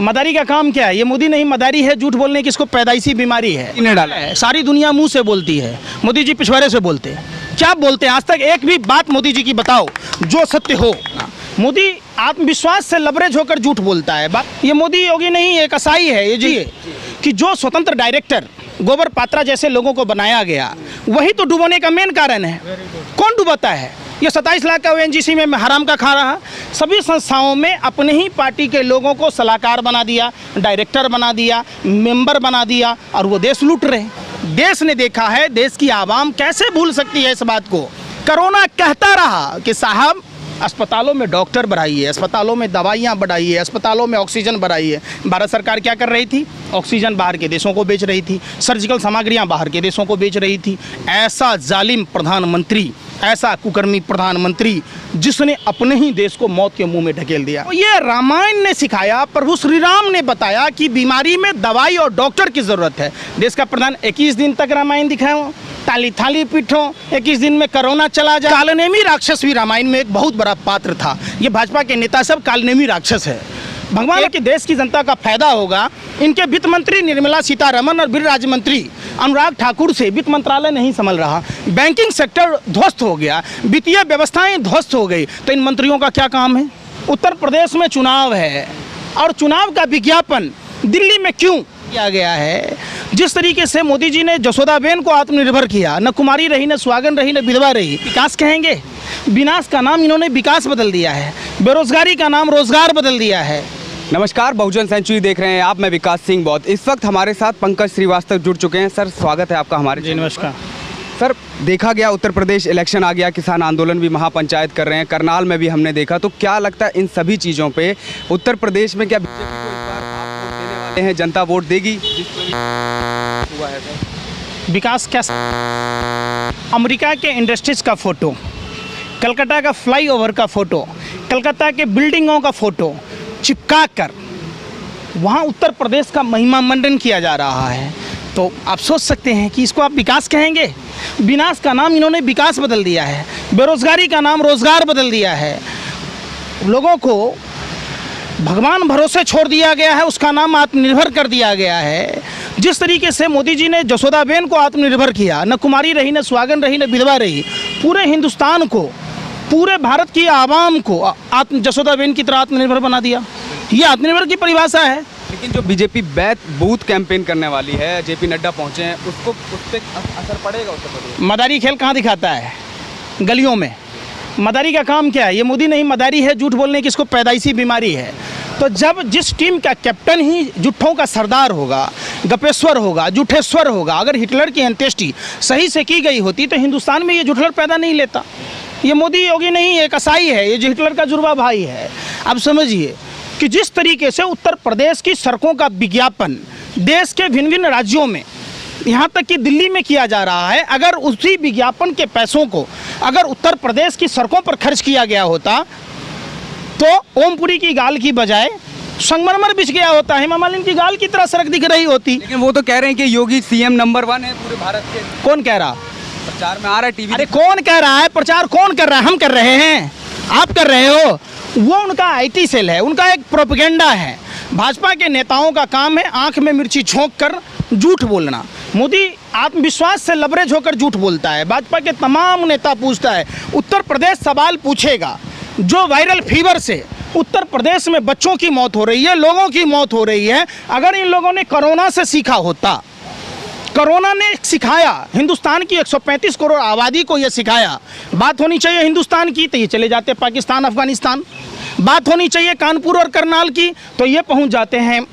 मदारी का काम क्या है? ये मोदी नहीं, मदारी है झूठ बोलने की, इसको पैदाइशी बीमारी है। किसने डाला है? सारी दुनिया मुंह से बोलती है, मोदी जी पिछवाड़े से बोलते हैं। क्या बोलते हैं? आज तक एक भी बात मोदी जी की बताओ जो सत्य हो। मोदी आत्मविश्वास से लबरेज होकर झूठ बोलता है। ये मोदी योगी नहीं, ये कसाई है। ये जी कि जो स्वतंत्र डायरेक्टर गोबर पात्रा जैसे लोगों को बनाया गया, वही तो डुबोने का मेन कारण है। कौन डुबाता है? ये 27 लाख का ONGC में हराम का खा रहा। सभी संस्थाओं में अपने ही पार्टी के लोगों को सलाहकार बना दिया, डायरेक्टर बना दिया, मेंबर बना दिया, और वो देश लूट रहे। देश ने देखा है, देश की आवाम कैसे भूल सकती है इस बात को। कोरोना कहता रहा कि साहब अस्पतालों में डॉक्टर बढ़ाइए, अस्पतालों में दवाइयाँ बढ़ाइए, अस्पतालों में ऑक्सीजन बढ़ाइए। भारत सरकार क्या कर रही थी? ऑक्सीजन बाहर के देशों को बेच रही थी, सर्जिकल सामग्रियाँ बाहर के देशों को बेच रही थी। ऐसा जालिम प्रधानमंत्री, ऐसा कुकर्मी प्रधानमंत्री जिसने अपने ही देश को मौत के मुंह में ढकेल दिया। तो ये रामायण ने सिखाया, प्रभु श्री राम ने बताया कि बीमारी में दवाई और डॉक्टर की जरूरत है। देश का प्रधान 21 दिन तक रामायण दिखाओ, ताली थाली पीठो, 21 दिन में कोरोना चला जाए। कालनेमी राक्षस भी रामायण में एक बहुत बड़ा पात्र था। ये भाजपा के नेता सब कालनेमी राक्षस है। भगवान के देश की जनता का फायदा होगा। इनके वित्त मंत्री निर्मला सीतारमण और गृह राज्य मंत्री अनुराग ठाकुर से वित्त मंत्रालय नहीं संभल रहा, बैंकिंग सेक्टर ध्वस्त हो गया, वित्तीय व्यवस्थाएं ध्वस्त हो गई। तो इन मंत्रियों का क्या काम है? उत्तर प्रदेश में चुनाव है और चुनाव का विज्ञापन दिल्ली में क्यों किया गया है? जिस तरीके से मोदी जी ने जसोदाबेन को आत्मनिर्भर किया, न कुमारी रही, न सुहागन रही, न विधवा रही। विकास कहेंगे? विनाश का नाम इन्होंने विकास बदल दिया है, बेरोजगारी का नाम रोजगार बदल दिया है। नमस्कार, बहुजन सेंचुरी देख रहे हैं आप। मैं विकास सिंह बौद्ध। इस वक्त हमारे साथ पंकज श्रीवास्तव जुड़ चुके हैं। सर, स्वागत है आपका हमारे। जी नमस्कार सर। देखा गया उत्तर प्रदेश इलेक्शन आ गया, किसान आंदोलन भी महापंचायत कर रहे हैं, करनाल में भी हमने देखा। तो क्या लगता है इन सभी चीज़ों पे उत्तर प्रदेश में क्या बीजेपी को इस बार आप वोट देने वाले हैं? जनता वोट देगी? हुआ है सर विकास कैसा? अमेरिका के इंडस्ट्रीज का फोटो, कलकत्ता का फ्लाईओवर का फोटो, कलकत्ता के बिल्डिंगों का फोटो चिपका कर वहाँ उत्तर प्रदेश का महिमा मंडन किया जा रहा है। तो आप सोच सकते हैं कि इसको आप विकास कहेंगे? विनाश का नाम इन्होंने विकास बदल दिया है, बेरोजगारी का नाम रोजगार बदल दिया है, लोगों को भगवान भरोसे छोड़ दिया गया है, उसका नाम आत्मनिर्भर कर दिया गया है। जिस तरीके से मोदी जी ने जसोदाबेन को आत्मनिर्भर किया, न कुमारी रही, न सुहागन रही, न विधवा रही, पूरे हिंदुस्तान को, पूरे भारत की आवाम को जसोदाबेन की तरह आत्मनिर्भर बना दिया। ये आत्मनिर्भर की परिभाषा है। लेकिन जो बीजेपी बूथ कैंपेन करने वाली है, जेपी नड्डा पहुंचे हैं, उसको उस पर असर पड़ेगा उत्तर प्रदेश? मदारी खेल कहाँ दिखाता है? गलियों में। मदारी का काम क्या है? ये मोदी नहीं, मदारी है झूठ बोलने की, इसको पैदाइशी बीमारी है। तो जब जिस टीम का कैप्टन ही झूठों का सरदार होगा, गपेश्वर होगा, झूठेश्वर होगा, अगर हिटलर की अंत्येष्टि सही से की गई होती तो हिंदुस्तान में ये झूठलर पैदा नहीं लेता। ये मोदी योगी नहीं, ये कसाई है, ये हिटलर का जुड़वा भाई है। अब समझिए कि जिस तरीके से उत्तर प्रदेश की सड़कों का विज्ञापन देश के भिन्न भिन्न राज्यों में, यहाँ तक कि दिल्ली में किया जा रहा है, अगर उसी विज्ञापन के पैसों को अगर उत्तर प्रदेश की सड़कों पर खर्च किया गया होता तो ओमपुरी की गाल की बजाय संगमरमर बिछ गया होता, हेमा मालिनी की गाल की तरह सड़क दिख रही होती। लेकिन वो तो कह रहे हैं कि योगी सीएम नंबर 1 है पूरे भारत के। कौन कह रहा? प्रचार में आ रहा है टीवी। अरे कौन कह रहा है? प्रचार कौन कर रहा है? हम कर रहे हैं, आप कर रहे हो। वो उनका IT सेल है, उनका एक प्रोपेगेंडा है। भाजपा के नेताओं का काम है आंख में मिर्ची झोंक कर झूठ बोलना। मोदी आत्मविश्वास से लबरेज होकर झूठ बोलता है। भाजपा के तमाम नेता पूछता है, उत्तर प्रदेश सवाल पूछेगा, जो वायरल फीवर से उत्तर प्रदेश में बच्चों की मौत हो रही है, लोगों की मौत हो रही है, अगर इन लोगों ने कोरोना से सीखा होता, कोरोना ने सिखाया, हिंदुस्तान की 135 करोड़ आबादी को यह सिखाया। बात होनी चाहिए हिंदुस्तान की तो ये चले जाते पाकिस्तान, अफगानिस्तान। बात होनी चाहिए कानपुर और करनाल की तो ये पहुंच जाते हैं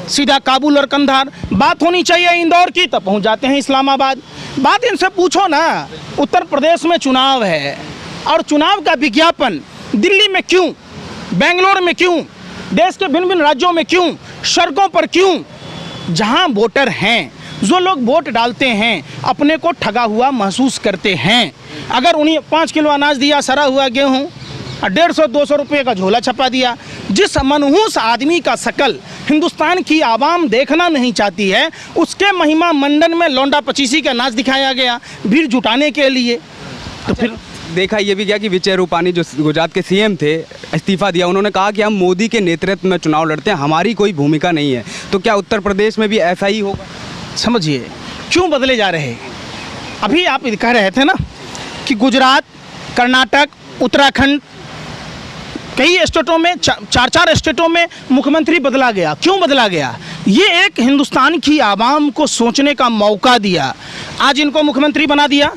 सीधा काबुल और कंधार। बात होनी चाहिए इंदौर की तो पहुंच जाते हैं इस्लामाबाद। बात इनसे पूछो ना, उत्तर प्रदेश में चुनाव है और चुनाव का विज्ञापन दिल्ली में क्यों, बेंगलोर में क्यों, देश के भिन्न भिन्न राज्यों में क्यों, सड़कों पर क्यों? जहां वोटर हैं, जो लोग वोट डालते हैं, अपने को ठगा हुआ महसूस करते हैं। अगर उन्हें 5 किलो अनाज दिया, सड़ा हुआ गेहूँ, 150-200 रुपये का झोला छपा दिया, जिस मनहूस आदमी का शकल हिंदुस्तान की आवाम देखना नहीं चाहती है, उसके महिमा मंडन में लौंडा पचीसी का नाच दिखाया गया भीड़ जुटाने के लिए। तो फिर देखा ये भी गया कि विजय रूपानी जो गुजरात के सीएम थे इस्तीफा दिया, उन्होंने कहा कि हम मोदी के नेतृत्व में चुनाव लड़ते हैं, हमारी कोई भूमिका नहीं है। तो क्या उत्तर प्रदेश में भी ऐसा ही होगा? समझिए क्यों बदले जा रहे हैं। अभी आप कह रहे थे ना कि गुजरात, कर्नाटक, उत्तराखंड, कई स्टेटों में, चार स्टेटों में मुख्यमंत्री बदला गया। क्यों बदला गया? ये एक हिंदुस्तान की आवाम को सोचने का मौका दिया। आज इनको मुख्यमंत्री बना दिया,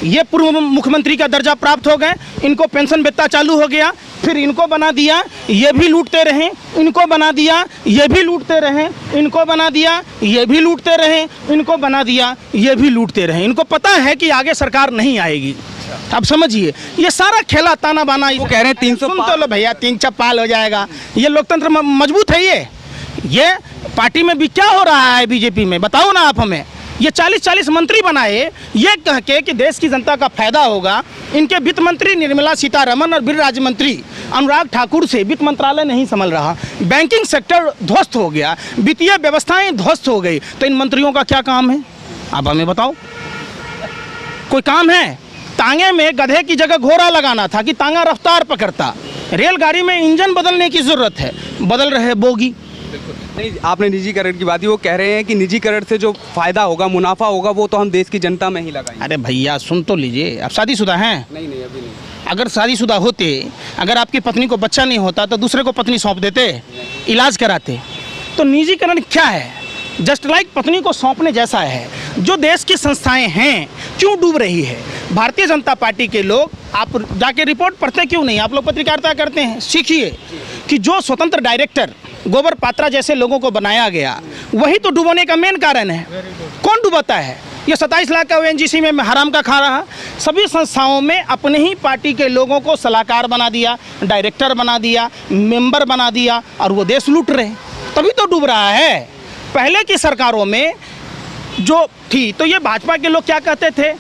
ये पूर्व मुख्यमंत्री का दर्जा प्राप्त हो गए, इनको पेंशन भत्ता चालू हो गया, फिर इनको बना दिया, ये भी लूटते रहे, इनको बना दिया, ये भी लूटते रहे, इनको बना दिया, ये भी लूटते रहे, इनको बना दिया, ये भी लूटते रहे। इनको पता है कि आगे सरकार नहीं आएगी। अब समझिए ये सारा खेला ताना बाना। वो कह रहे हैं 300 सुन तो लो भैया, 300 पाल हो जाएगा। ये लोकतंत्र मजबूत है। ये पार्टी में भी क्या हो रहा है बीजेपी में, बताओ ना आप हमें। ये 40-40 मंत्री बनाए ये कह के कि देश की जनता का फायदा होगा। इनके वित्त मंत्री निर्मला सीतारमण और गृह राज्य मंत्री अनुराग ठाकुर से वित्त मंत्रालय नहीं संभल रहा, बैंकिंग सेक्टर ध्वस्त हो गया, वित्तीय व्यवस्थाएं ध्वस्त हो गई। तो इन मंत्रियों का क्या काम है, आप हमें बताओ। कोई काम है? तांगे में गधे की जगह घोड़ा लगाना था कि तांगा रफ्तार पकड़ता। रेलगाड़ी में इंजन बदलने की जरूरत है, बदल रहे बोगी। नहीं, आपने निजीकरण की बात की, वो कह रहे हैं कि निजीकरण से जो फायदा होगा, मुनाफा होगा, वो तो हम देश की जनता में ही लगाएंगे। अरे भैया सुन तो लीजिए, आप शादीशुदा हैं? नहीं अभी नहीं। अगर शादीशुदा होते, अगर आपकी पत्नी को बच्चा नहीं होता तो दूसरे को पत्नी सौंप देते, इलाज कराते। तो निजीकरण क्या है? जस्ट लाइक पत्नी को सौंपने जैसा है। जो देश की संस्थाएं हैं क्यों डूब रही है? भारतीय जनता पार्टी के लोग, आप जाके रिपोर्ट पढ़ते क्यों नहीं? आप लोग पत्रकारिता करते हैं, सीखिए कि जो स्वतंत्र डायरेक्टर गोबर पात्रा जैसे लोगों को बनाया गया, वही तो डूबने का मेन कारण है। कौन डूबाता है? ये 27 लाख का ONGC में हराम का खा रहा। सभी संस्थाओं में अपने ही पार्टी के लोगों को सलाहकार बना दिया, डायरेक्टर बना दिया, मेंबर बना दिया, और वो देश लूट रहे, तभी तो डूब रहा है। पहले की सरकारों में जो थी, तो ये भाजपा के लोग क्या कहते थे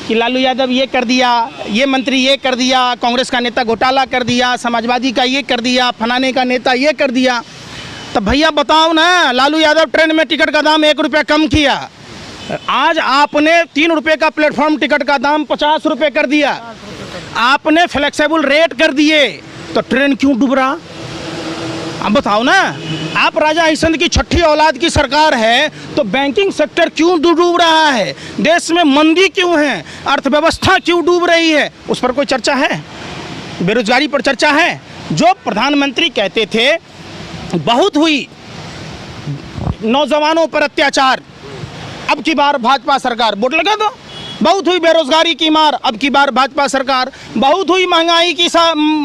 कि लालू यादव ये कर दिया, ये मंत्री ये कर दिया, कांग्रेस का नेता घोटाला कर दिया, समाजवादी का ये कर दिया, फलाने का नेता ये कर दिया। तो भैया बताओ ना, लालू यादव ट्रेन में टिकट का दाम 1 रुपया कम किया, आज आपने 3 रुपये का प्लेटफॉर्म टिकट का दाम 50 रुपये कर दिया, आपने फ्लेक्सिबल रेट कर दिए, तो ट्रेन क्यों डूब रहा? अब बताओ ना। आप राजा हरिश्चंद्र की छठी औलाद की सरकार है, तो बैंकिंग सेक्टर क्यों डूब रहा है? देश में मंदी क्यों है? अर्थव्यवस्था क्यों डूब रही है? उस पर कोई चर्चा है? बेरोजगारी पर चर्चा है? जो प्रधानमंत्री कहते थे बहुत हुई नौजवानों पर अत्याचार, अब की बार भाजपा सरकार, वोट लगा दो। बहुत हुई बेरोजगारी की मार, अब की बार भाजपा सरकार। बहुत हुई महंगाई की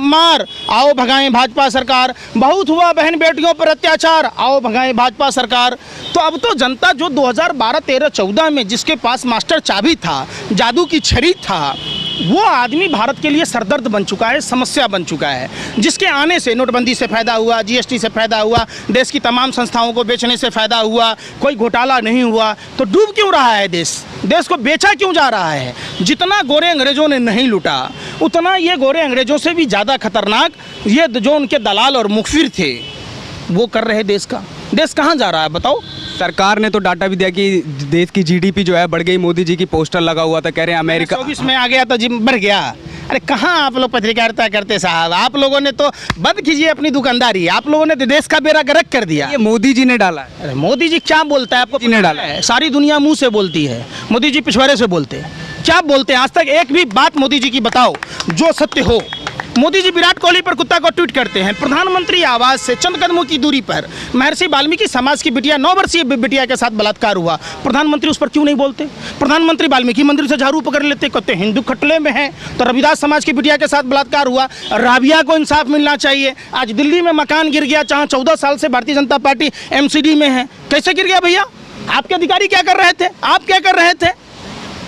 मार, आओ भगाएं भाजपा सरकार। बहुत हुआ बहन बेटियों पर अत्याचार, आओ भगाएं भाजपा सरकार। तो अब तो जनता जो 2012, 13, 14 में जिसके पास मास्टर चाबी था, जादू की छड़ी था, वो आदमी भारत के लिए सरदर्द बन चुका है, समस्या बन चुका है। जिसके आने से नोटबंदी से फ़ायदा हुआ, GST से फ़ायदा हुआ, देश की तमाम संस्थाओं को बेचने से फ़ायदा हुआ, कोई घोटाला नहीं हुआ। तो डूब क्यों रहा है देश? देश को बेचा क्यों जा रहा है? जितना गोरे अंग्रेज़ों ने नहीं लूटा, उतना ये गोरे अंग्रेज़ों से भी ज़्यादा खतरनाक ये जो उनके दलाल और मुखबिर थे, वो कर रहे देश का। देश कहाँ जा रहा है बताओ? सरकार ने तो डाटा भी दिया कि देश की GDP जो है बढ़ गई। मोदी जी की पोस्टर लगा हुआ था, कह रहे हैं अमेरिका 24 में आ गया तो बढ़ गया। अरे कहाँ आप लोग पत्रकारिता करते साहब? आप लोगों ने तो बंद कीजिए अपनी दुकानदारी, आप लोगों ने तो देश का बेड़ा गर्क कर दिया। ये मोदी जी ने डाला है। अरे मोदी जी क्या बोलता है आपको? ने डाला है। सारी दुनिया मुंह से बोलती है, मोदी जी पिछवाड़े से बोलते हैं। क्या बोलते हैं? आज तक एक भी बात मोदी जी की बताओ जो सत्य हो। मोदी जी विराट कोहली पर कुत्ता को ट्वीट करते हैं। प्रधानमंत्री आवास से चंद कदमों की दूरी पर महर्षि वाल्मीकि समाज की बिटिया 9 वर्षीय बिटिया के साथ बलात्कार हुआ, प्रधानमंत्री उस पर क्यों नहीं बोलते? प्रधानमंत्री वाल्मीकि मंदिर से झाड़ू पकड़ लेते, कहते हिंदू खटले में हैं। तो रविदास समाज की बिटिया के साथ बलात्कार हुआ, राबिया को इंसाफ मिलना चाहिए। आज दिल्ली में मकान गिर गया, जहाँ 14 साल से भारतीय जनता पार्टी MCD में है। कैसे गिर गया भैया? आपके अधिकारी क्या कर रहे थे? आप क्या कर रहे थे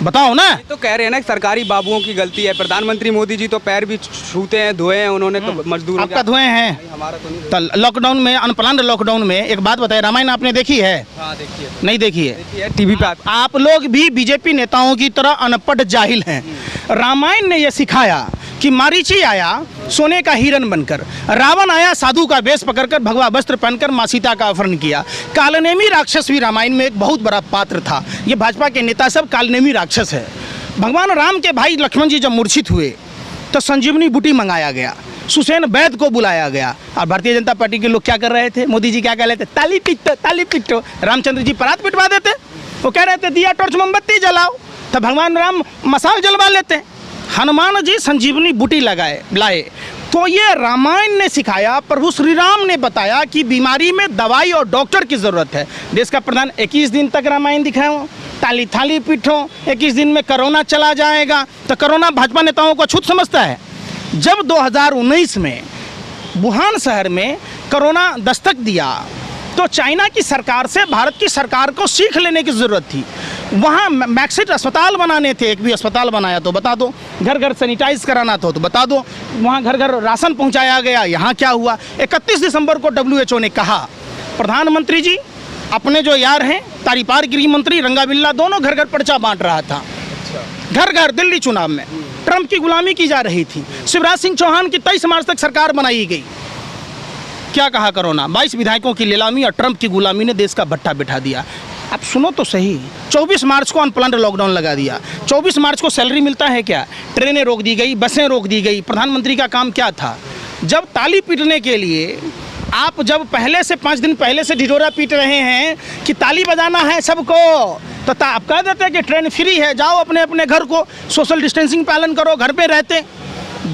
बताओ ना। तो कह रहे हैं ना सरकारी बाबुओं की गलती है। प्रधानमंत्री मोदी जी तो पैर भी छूते हैं, धोए हैं उन्होंने, तो मजदूरों आपका धोए हैं? हमारा तो नहीं। तो लॉकडाउन में, अनप्लान्ड लॉकडाउन में एक बात बताइए, रामायण आपने देखी है? हाँ देखिए। नहीं देखी है? TV पे आप लोग भी बीजेपी नेताओं की तरह अनपढ़ जाहिल हैं। रामायण ने यह सिखाया कि मारीची आया सोने का हिरन बनकर, रावण आया साधु का वेश पकड़कर, भगवा वस्त्र पहनकर मां सीता का अपहरण किया। कालनेमी राक्षस भी रामायण में एक बहुत बड़ा पात्र था। ये भाजपा के नेता सब कालनेमी राक्षस है। भगवान राम के भाई लक्ष्मण जी जब मूर्छित हुए तो संजीवनी बूटी मंगाया गया, सुसैन वैद्य को बुलाया गया, और भारतीय जनता पार्टी के लोग क्या कर रहे थे? मोदी जी क्या कह रहे थे? ताली पिट्टो। रामचंद्र जी परात पिटवा देते, वो कह रहे थे दिया टॉर्च मोमबत्ती जलाओ, तो भगवान राम मसाल जलवा लेते। हनुमान जी संजीवनी बूटी लाए। तो ये रामायण ने सिखाया, प्रभु श्री राम ने बताया कि बीमारी में दवाई और डॉक्टर की ज़रूरत है। देश का प्रधान 21 दिन तक रामायण दिखाओ, ताली थाली पीठो, 21 दिन में कोरोना चला जाएगा। तो कोरोना भाजपा नेताओं को छूत समझता है। जब 2019 में वुहान शहर में कोरोना दस्तक दिया तो चाइना की सरकार से भारत की सरकार को सीख लेने की ज़रूरत थी। वहाँ मैक्सिट अस्पताल बनाने थे, एक भी अस्पताल बनाया तो बता दो। घर घर सैनिटाइज कराना था तो बता दो। वहाँ घर घर राशन पहुँचाया गया, यहाँ क्या हुआ? 31 दिसंबर को WHO ने कहा, प्रधानमंत्री जी अपने जो यार हैं तारीपार गृह मंत्री रंगा बिल्ला दोनों घर घर पर्चा बांट रहा था। घर घर दिल्ली चुनाव में ट्रंप की गुलामी की जा रही थी। शिवराज सिंह चौहान की 23 मार्च तक सरकार बनाई गई। क्या कहा? कोरोना 22 विधायकों की नीलामी और ट्रंप की गुलामी ने देश का भट्टा बिठा दिया। अब सुनो तो सही, 24 मार्च को अनप्लान्ड लॉकडाउन लगा दिया। 24 मार्च को सैलरी मिलता है क्या? ट्रेनें रोक दी गई, बसें रोक दी गई। प्रधानमंत्री का काम क्या था? जब ताली पीटने के लिए आप जब पहले से 5 दिन पहले से ढिढोरा पीट रहे हैं कि ताली बजाना है सबको, तो आप कह देते कि ट्रेन फ्री है, जाओ अपने अपने घर को, सोशल डिस्टेंसिंग पालन करो, घर पे रहते।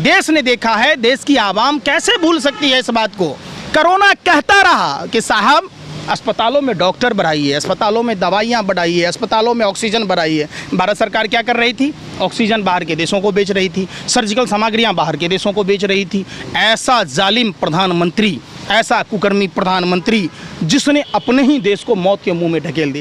देश ने देखा है, देश की आवाम कैसे भूल सकती है इस बात को। कोरोना कहता रहा कि साहब अस्पतालों में डॉक्टर बढ़ाइए, अस्पतालों में दवाइयाँ बढ़ाइए, अस्पतालों में ऑक्सीजन बढ़ाइए। भारत सरकार क्या कर रही थी? ऑक्सीजन बाहर के देशों को बेच रही थी, सर्जिकल सामग्रियाँ बाहर के देशों को बेच रही थी। ऐसा जालिम प्रधानमंत्री, ऐसा कुकर्मी प्रधानमंत्री जिसने अपने ही देश को मौत के मुंह में ढकेल दिया।